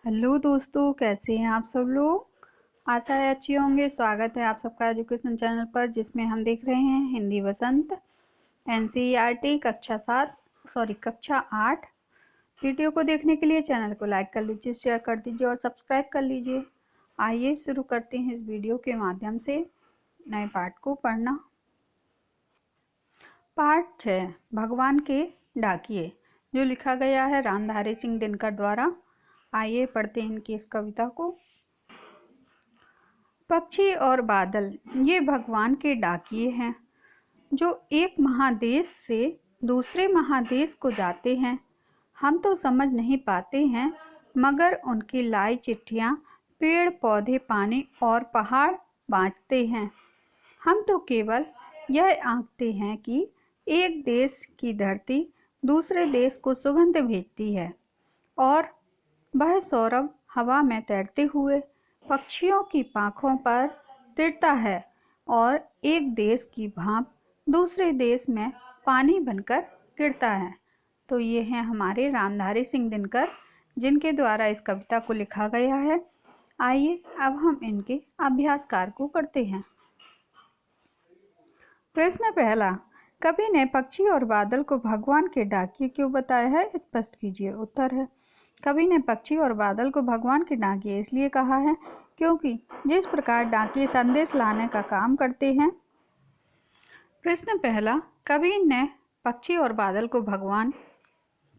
Hello दोस्तों, कैसे हैं आप सब लोग। आशा है अच्छे होंगे। स्वागत है आप सबका एजुकेशन चैनल पर, जिसमें हम देख रहे हैं हिंदी वसंत एनसीईआरटी कक्षा 8। वीडियो को देखने के लिए चैनल को लाइक कर लीजिए, शेयर कर दीजिए और सब्सक्राइब कर लीजिए। आइए शुरू करते हैं इस वीडियो के माध्यम से नए पाठ को पढ़ना। पाठ 6, भगवान के डाकिए, जो लिखा गया है रामधारी सिंह दिनकर द्वारा। आइए पढ़ते हैं इनकी इस कविता को। पक्षी और बादल ये भगवान के डाकिए हैं, जो एक महादेश से दूसरे महादेश को जाते हैं। हम तो समझ नहीं पाते हैं, मगर उनकी लाई चिट्ठियाँ पेड़ पौधे पानी और पहाड़ बाँचते हैं। हम तो केवल यह आंकते हैं कि एक देश की धरती दूसरे देश को सुगंध भेजती है, और वह सौरभ हवा में तैरते हुए पक्षियों की पाँखों पर तिरता है, और एक देश की भाप दूसरे देश में पानी बनकर गिरता है। तो ये हैं हमारे रामधारी सिंह दिनकर, जिनके द्वारा इस कविता को लिखा गया है। आइए अब हम इनके अभ्यास कार्य को करते हैं। प्रश्न पहला, कवि ने पक्षी और बादल को भगवान के डाकिए क्यों बताया है, स्पष्ट कीजिए। उत्तर है, कवि ने पक्षी और बादल को भगवान के डाकिए इसलिए कहा है क्योंकि जिस प्रकार डाकिए संदेश लाने का काम करते हैं। प्रश्न पहला, कवि ने पक्षी और बादल को भगवान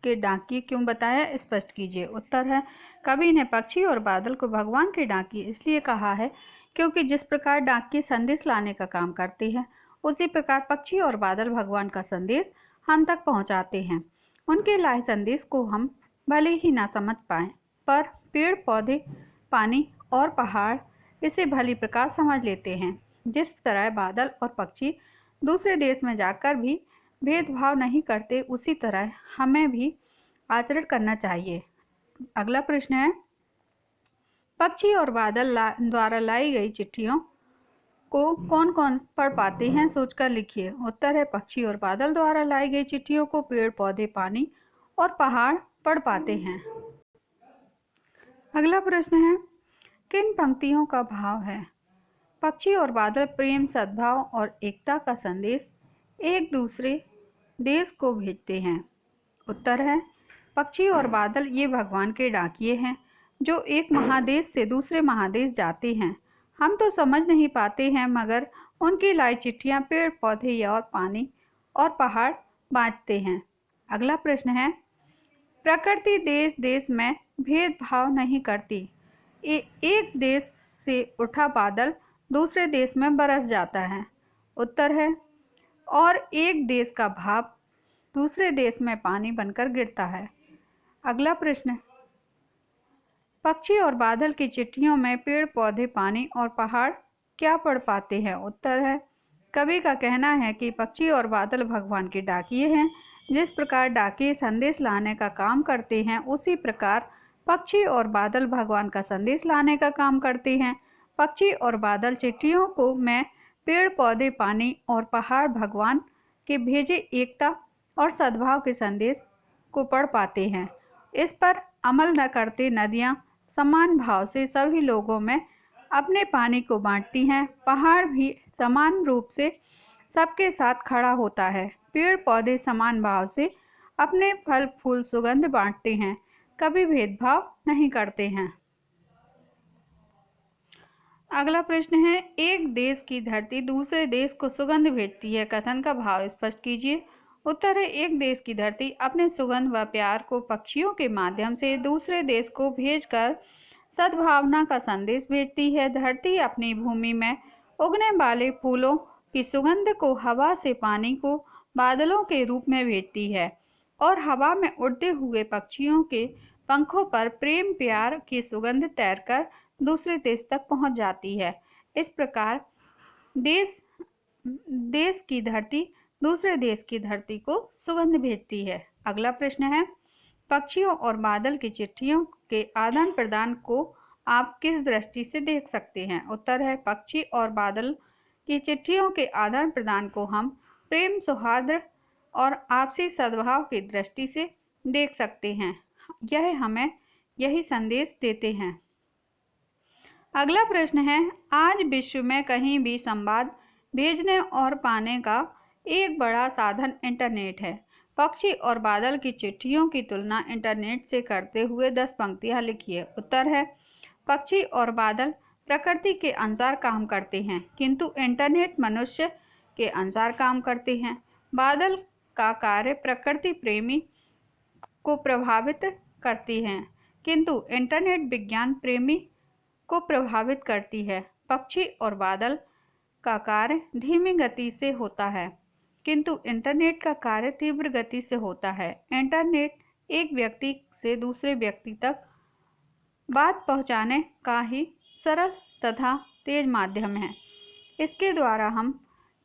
के डाकिए क्यों बताया, स्पष्ट कीजिए। उत्तर है, कवि ने पक्षी और बादल को भगवान के डाकिए इसलिए कहा है क्योंकि जिस प्रकार डाकिए संदेश लाने का काम करते हैं, उसी प्रकार पक्षी और बादल भगवान का संदेश हम तक पहुंचाते हैं। उनके लाए संदेश को हम भले ही ना समझ पाएं, पर पेड़ पौधे पानी और पहाड़ इसे भली प्रकार समझ लेते हैं। जिस तरह बादल और पक्षी दूसरे देश में जाकर भी भेदभाव नहीं करते, उसी तरह हमें भी आचरण करना चाहिए। अगला प्रश्न है, पक्षी और बादल द्वारा लाई गई चिट्ठियों को कौन कौन पढ़ पाते हैं, सोचकर लिखिए। उत्तर है, पक्षी और बादल द्वारा लाई गई चिट्ठियों को पेड़ पौधे पानी और पहाड़ पढ़ पाते हैं। अगला प्रश्न है, किन पंक्तियों का भाव है। पक्षी और बादल प्रेम सद्भाव और एकता का संदेश एक दूसरे देश को भेजते हैं। उत्तर है, पक्षी और बादल ये भगवान के डाकिए हैं, जो एक महादेश से दूसरे महादेश जाते हैं। हम तो समझ नहीं पाते हैं, मगर उनकी लाई चिट्ठियाँ पेड़ पौधे और पानी और पहाड़ बाँचते हैं। अगला प्रश्न है, प्रकृति देश देश में भेदभाव नहीं करती। एक देश से उठा बादल दूसरे देश में बरस जाता है। उत्तर है, और एक देश का भाप दूसरे देश में पानी बनकर गिरता है। अगला प्रश्न, पक्षी और बादल की चिट्ठियों में पेड़ पौधे पानी और पहाड़ क्या पढ़ पाते हैं। उत्तर है, कवि का कहना है कि पक्षी और बादल भगवान के डाकिए हैं। जिस प्रकार डाकिए संदेश लाने का काम करते हैं, उसी प्रकार पक्षी और बादल भगवान का संदेश लाने का काम करते हैं। पक्षी और बादल चिट्ठियों को में पेड़ पौधे पानी और पहाड़ भगवान के भेजे एकता और सद्भाव के संदेश को पढ़ पाते हैं। इस पर अमल न करते नदियाँ समान भाव से सभी लोगों में अपने पानी को बांटती हैं। पहाड़ भी समान रूप से सबके साथ खड़ा होता है। पेड़ पौधे समान भाव से अपने फल फूल सुगंध बांटते हैं, कभी भेदभाव नहीं करते हैं। अगला प्रश्न है, एक देश की धरती दूसरे देश को सुगंध भेजती है, कथन का भाव स्पष्ट कीजिए। उत्तर है, एक देश की धरती अपने सुगंध व प्यार को पक्षियों के माध्यम से दूसरे देश को भेजकर सद्भावना का संदेश भेजती है। धरती अपनी भूमि में उगने वाले फूलों की सुगंध को हवा से पानी को बादलों के रूप में भेजती है, और हवा में उड़ते हुए पक्षियों के पंखों पर प्रेम प्यार की सुगंध तैरकर दूसरे देश तक पहुंच जाती है। इस प्रकार देश की धरती दूसरे देश की धरती को सुगंध भेजती है। अगला प्रश्न है, पक्षियों और बादल की चिट्ठियों के आदान प्रदान को आप किस दृष्टि से देख सकते हैं। उत्तर है, पक्षी और बादल की चिट्ठियों के आदान प्रदान को हम प्रेम सौहार्द और आपसी सद्भाव की दृष्टि से देख सकते हैं। यह हमें यही संदेश देते हैं। अगला प्रश्न है, आज विश्व में कहीं भी संवाद भेजने और पाने का एक बड़ा साधन इंटरनेट है। पक्षी और बादल की चिट्ठियों की तुलना इंटरनेट से करते हुए 10 पंक्तियां लिखिए। उत्तर है, पक्षी और बादल प्रकृति के अनुसार काम करते हैं, किंतु इंटरनेट मनुष्य के अनुसार काम करते हैं। बादल का कार्य प्रकृति प्रेमी को प्रभावित करती है, किंतु इंटरनेट विज्ञान प्रेमी को प्रभावित करती है। पक्षी और बादल का कार्य धीमी गति से होता है, किंतु इंटरनेट का कार्य तीव्र गति से होता है। इंटरनेट एक व्यक्ति से दूसरे व्यक्ति तक बात पहुंचाने का ही सरल तथा तेज माध्यम है। इसके द्वारा हम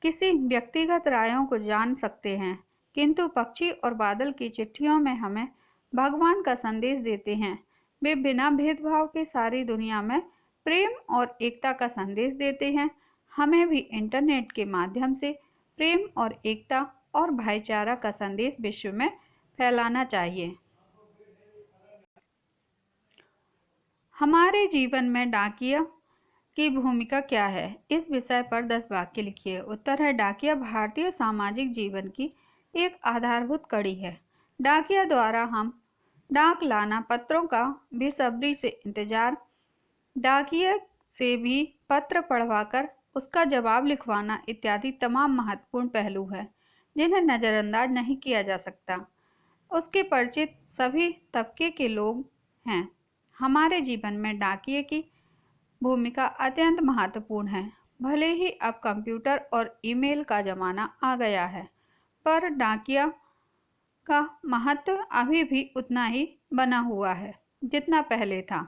किसी व्यक्तिगत रायों को जान सकते हैं, किंतु पक्षी और बादल की चिट्ठियों में हमें भगवान का संदेश देते हैं। वे बिना भेदभाव के सारी दुनिया में प्रेम और एकता का संदेश देते हैं। हमें भी इंटरनेट के माध्यम से प्रेम और एकता और भाईचारा का संदेश विश्व में फैलाना चाहिए। हमारे जीवन में डाकिया की भूमिका क्या है? इस विषय पर 10 वाक्य लिखिए। उत्तर है, डाकिया भारतीय सामाजिक जीवन की एक आधारभूत कड़ी है। डाकिया द्वारा हम डाक लाना, पत्रों का बेसब्री से इंतजार, डाकिया से भी पत्र पढ़वाकर उसका जवाब लिखवाना इत्यादि तमाम महत्वपूर्ण पहलू हैं, जिन्हें नज़रअंदाज नहीं किया जा सकता। उसके परिचित सभी तबके के लोग हैं। हमारे जीवन में डाकिये की भूमिका अत्यंत महत्वपूर्ण है। भले ही अब कंप्यूटर और ईमेल का ज़माना आ गया है, पर डाकिया का महत्व अभी भी उतना ही बना हुआ है जितना पहले था।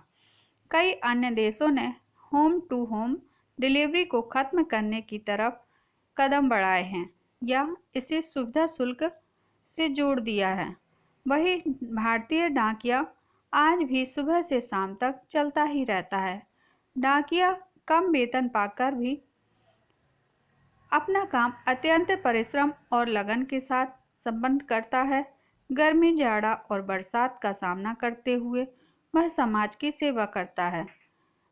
कई अन्य देशों ने होम टू होम डिलीवरी को खत्म करने की तरफ कदम बढ़ाए हैं या इसे सुविधा शुल्क से जोड़ दिया है। वही भारतीय डाकिया आज भी सुबह से शाम तक चलता ही रहता है। डाकिया कम वेतन पाकर भी अपना काम अत्यंत परिश्रम और लगन के साथ संपन्न करता है। गर्मी, जाड़ा और बरसात का सामना करते हुए वह समाज की सेवा करता है।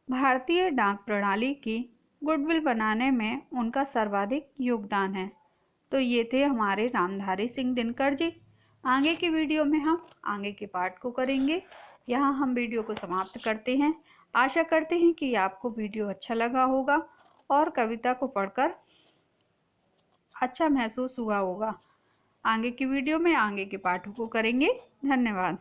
भारतीय डाक प्रणाली की गुडविल बनाने में उनका सर्वाधिक योगदान है। तो ये थे हमारे रामधारी सिंह दिनकर जी। आगे की वीडियो में हम आगे के पार्ट को करेंगे। यहाँ हम वीडियो को समाप्त करते हैं। आशा करते हैं कि आपको वीडियो अच्छा लगा होगा और कविता को पढ़कर अच्छा महसूस हुआ होगा। आगे की वीडियो में आगे के पाठों को करेंगे। धन्यवाद।